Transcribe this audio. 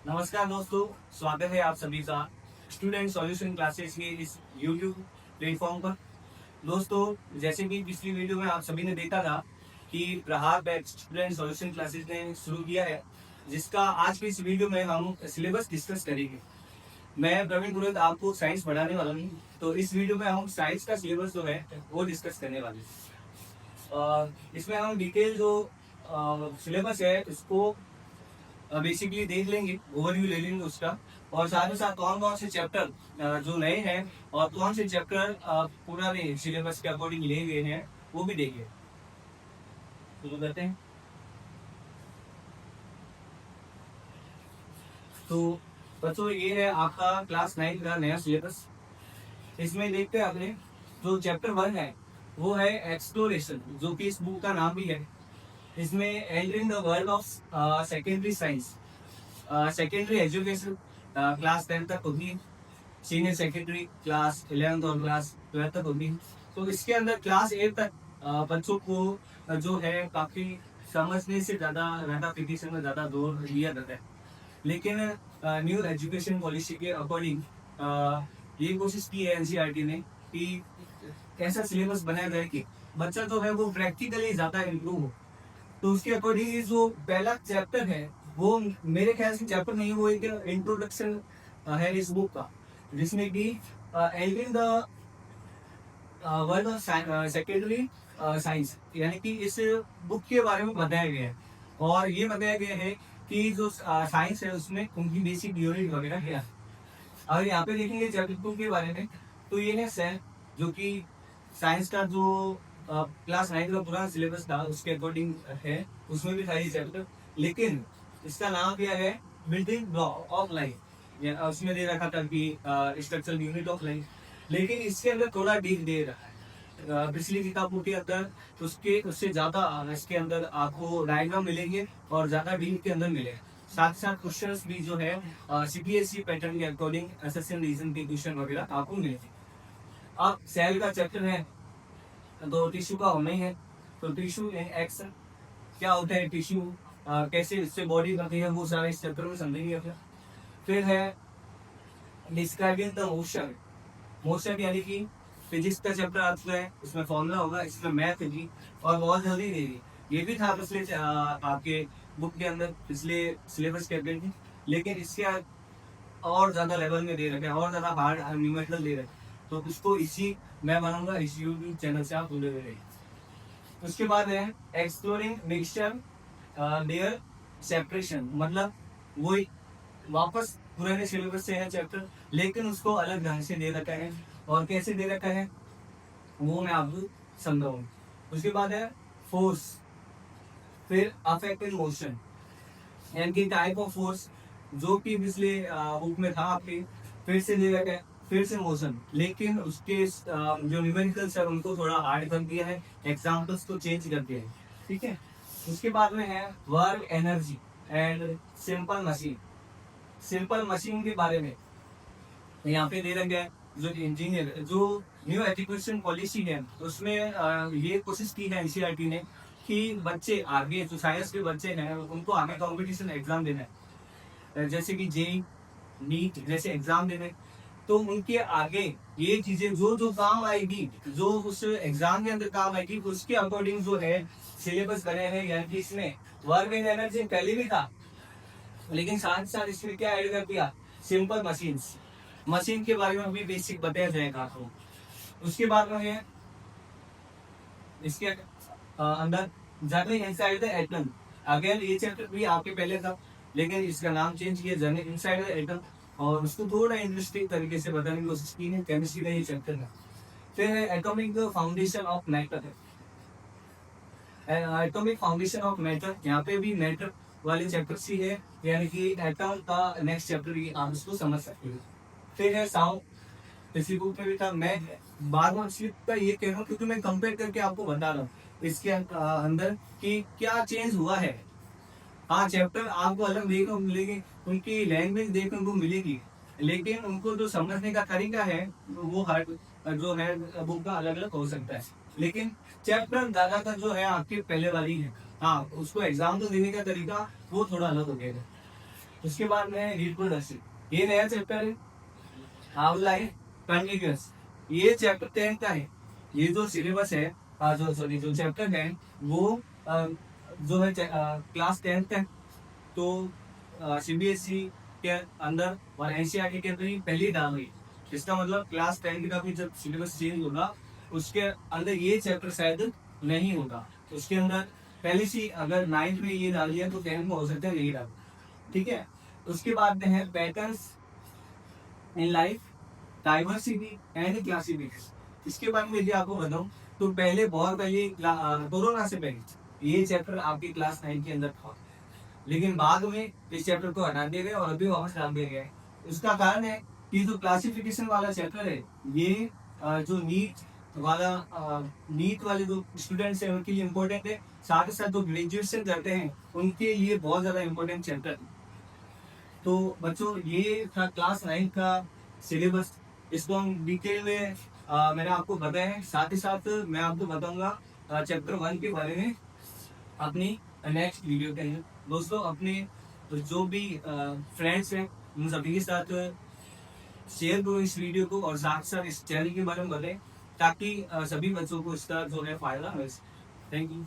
नमस्कार दोस्तों, स्वागत है आप सभी का स्टूडेंट सॉल्यूशन क्लासेस के इस यूट्यूब प्लेटफॉर्म पर। दोस्तों, जैसे कि पिछली वीडियो में आप सभी ने देखा था कि प्रहार बैच स्टूडेंट सॉल्यूशन क्लासेस ने शुरू किया है, जिसका आज की इस वीडियो में हम सिलेबस डिस्कस करेंगे। मैं प्रवीण तुरंत आपको साइंस पढ़ाने वाला हूँ, तो इस वीडियो में हम साइंस का सिलेबस जो है वो डिस्कस करने वाले हैं। इसमें हम डिटेल जो सिलेबस है उसको बेसिकली देख लेंगे, ओवरव्यू ले लेंगे उसका, और साथ ही साथ कौन कौन से चैप्टर जो नए हैं और कौन से चैप्टर पुराने सिलेबस के अकॉर्डिंग लिए गए हैं वो भी देंगे। शुरू करते हैं। तो बच्चों, ये है आपका क्लास 9 का नया सिलेबस। इसमें देखते हैं आपने जो चैप्टर 1 है वो है एक्सप्लोरेशन, जो कि इस बुक का नाम भी है। इसमें entering the world of secondary science, secondary education class 10 तक होगी, सीनियर सेकेंडरी क्लास 11 और क्लास 12 तक होगी। तो इसके अंदर क्लास 8 तक बच्चों को जो है काफ़ी समझने से ज़्यादा मैथमेटिक्स में ज़्यादा जोर दिया जाता है। लेकिन न्यू एजुकेशन पॉलिसी के अकॉर्डिंग ये कोशिश की है एनसीईआरटी ने कि कैसा सिलेबस बनाया जाए कि बच्चा जो है वो प्रैक्टिकली ज़्यादा इम्प्रूव हो। तो उसके अकॉर्डिंग ये जो पहला चैप्टर है वो मेरे ख्याल से चैप्टर नहीं, वो एक इंट्रोडक्शन है इस बुक का, जिसमें कि entering the world of secondary science, यानी कि इस बुक के बारे में बताया गया है। और ये बताया गया है कि जो साइंस है उसमें उनकी बेसिक यूनिट वगैरह क्या है। और यहाँ पे देखेंगे चैप्टर 2 के बारे में, तो ये है सेल, जो कि साइंस का जो क्लास 9 का पूरा सिलेबस था उसके अकॉर्डिंग है। उसमें भी था ये चैप्टर, लेकिन इसका नाम क्या है, बिल्डिंग ब्लॉक ऑफ लाइफ। उसमें दे रखा था कि स्ट्रक्चरल यूनिट ऑफ लाइफ, लेकिन इसके अंदर थोड़ा डीप दे रहा है पिछली किताबों के अंदर। उसके उससे ज़्यादा इसके अंदर आपको डायग्राम मिलेंगे और ज़्यादा डीप के अंदर मिलेगा। साथ साथ क्वेश्चंस भी जो है सीबीएसई पैटर्न के अकॉर्डिंग एसएसएम रीजन के क्वेश्चन वगैरह आपको मिलेंगे। अब सेल का चैप्टर है तो टिश्यू का होना ही है। तो टिश्यू एक्शन क्या होता है, टिश्यू कैसे इससे बॉडी बनती है, वो सारे इस चैप्टर में समझेंगे अपने। फिर है डिस्क्राइबिंग द मोशन, मोशन यानी कि फिजिक्स का चैप्टर आता है, उसमें फॉर्मूला होगा, इसमें मैथ है जी, और बहुत जल्दी देगी। ये भी था पिछले आपके बुक के अंदर पिछले सिलेबस के अकॉर्डिंग, लेकिन इसके और ज़्यादा लेवल में दे रखे हैं, और ज़्यादा हार्ड न्यूमेरिकल दे रखे हैं। तो उसको इसी मैं बनाऊंगा इस यूट्यूब चैनल से, आप जुड़े हुए रहिए। उसके बाद है एक्सप्लोरिंग मिक्सचर लेयर सेपरेशन, मतलब वही वापस पुराने सिलेबस से है चैप्टर, लेकिन उसको अलग ढंग से दे रखा है। और कैसे दे रखा है वो मैं आपको समझाऊंगा। उसके बाद है फोर्स, फिर अफेक्टेड मोशन, यानी कि टाइप ऑफ फोर्स जो कि पिछले बुक में था आपके, फिर से दे रखा है, फिर से मोशन, लेकिन उसके जो न्यूमेरिकल्स है उनको थोड़ा हार्ड कर दिया है, एग्जाम्पल्स को चेंज कर दिया है। ठीक है। उसके बाद में है work energy and simple machine. Simple machine के बारे में यहाँ पे दे रखा है। जो इंजीनियर जो न्यू एजुकेशन पॉलिसी है उसमें ये कोशिश की है एनसीईआरटी ने कि बच्चे आगे जो साइंस के बच्चे हैं उनको आगे कंपटीशन एग्जाम देना है, जैसे कि जेई नीट जैसे एग्जाम देने। तो उनके आगे ये चीजें जो जो काम आएगी, जो उस एग्जाम के अंदर काम आएगी, उसके अकॉर्डिंग जो है सिलेबस बने हैं। यानी कि इसमें वर्क एंड एनर्जी पहले भी था, लेकिन साथ साथ इसमें क्या ऐड कर दिया, सिंपल मशीन्स, मशीन के बारे में भी बेसिक बताया जाएगा आपको। उसके बाद में है इसके अंदर journey inside the atom. Again ये चैप्टर भी आपके पहले था, लेकिन इसका नाम चेंज किया, जर्नी इनसाइड द एटम, और उसको थोड़ा इंटरेस्टिंग तरीके से बताने की कोशिश की है। केमिस्ट्री का ये चैप्टर है। फिर है एटॉमिक फाउंडेशन ऑफ मैटर है, एटॉमिक फाउंडेशन ऑफ मैटर, यहाँ पे भी मैटर वाले चैप्टर ही है, यानी कि एटम का नेक्स्ट चैप्टर ये आप इसको समझ सकते हो। फिर है साउंड, इसी बुक में भी था। मैं बार बार स्लिप का ये कह रहा हूँ क्योंकि मैं कंपेयर करके आपको बता रहा हूँ इसके अंदर कि क्या चेंज हुआ है। हाँ, चैप्टर आपको अलग देखने को मिलेगी, उनकी लैंग्वेज देखने को मिलेगी, लेकिन उनको जो समझने का तरीका है वो हर जो है बुक का अलग अलग हो सकता है। लेकिन चैप्टर ज्यादातर जो है आपके पहले वाली है। हाँ, उसको एग्जाम तो देने का तरीका वो थोड़ा अलग हो गया है। उसके बाद में रिप्रोडक्शन, ये नया चैप्टर है। आंवला है कंटिन्यूस, ये चैप्टर 10 का है। ये जो सिलेबस है, जो चैप्टर है वो जो है क्लास 10 तक, तो सीबीएसई के अंदर और एनसीईआरटी के अंदर ही पहले डाल गई। इसका मतलब क्लास 10 का भी जब सिलेबस चेंज होगा उसके अंदर ये चैप्टर शायद नहीं होगा। उसके अंदर पहले से अगर 9th में ये डाल दिया तो 10th में हो सकता है यही डाल। ठीक है, उसके बाद में है patterns in life, diversity and classification. इसके बारे में यदि आपको बताऊं तो पहले बहुत पहले कोरोना से पहले ये चैप्टर आपकी क्लास 9 के अंदर था, लेकिन बाद में इस चैप्टर को हटा दिया गया और अभी वापस डाल दिया गया है। उसका कारण है कि जो क्लासिफिकेशन वाला चैप्टर है ये जो नीट वाले जो स्टूडेंट्स हैं उनके लिए इम्पोर्टेंट है, साथ ही साथ जो ग्रेजुएशन करते हैं उनके लिए बहुत ज़्यादा इम्पोर्टेंट चैप्टर है। तो बच्चों ये था क्लास 9 का सिलेबस, इसको हम डिटेल में मैंने आपको बताया। साथ ही साथ मैं आपको बताऊंगा चैप्टर 1 के बारे में अपनी नेक्स्ट वीडियो के अंदर। दोस्तों अपने जो भी फ्रेंड्स हैं उन सभी के साथ शेयर करो इस वीडियो को, और साथ साथ इस चैनल के बारे में बताएं ताकि सभी बच्चों को इसका जो है फायदा मिल सके। Thank you.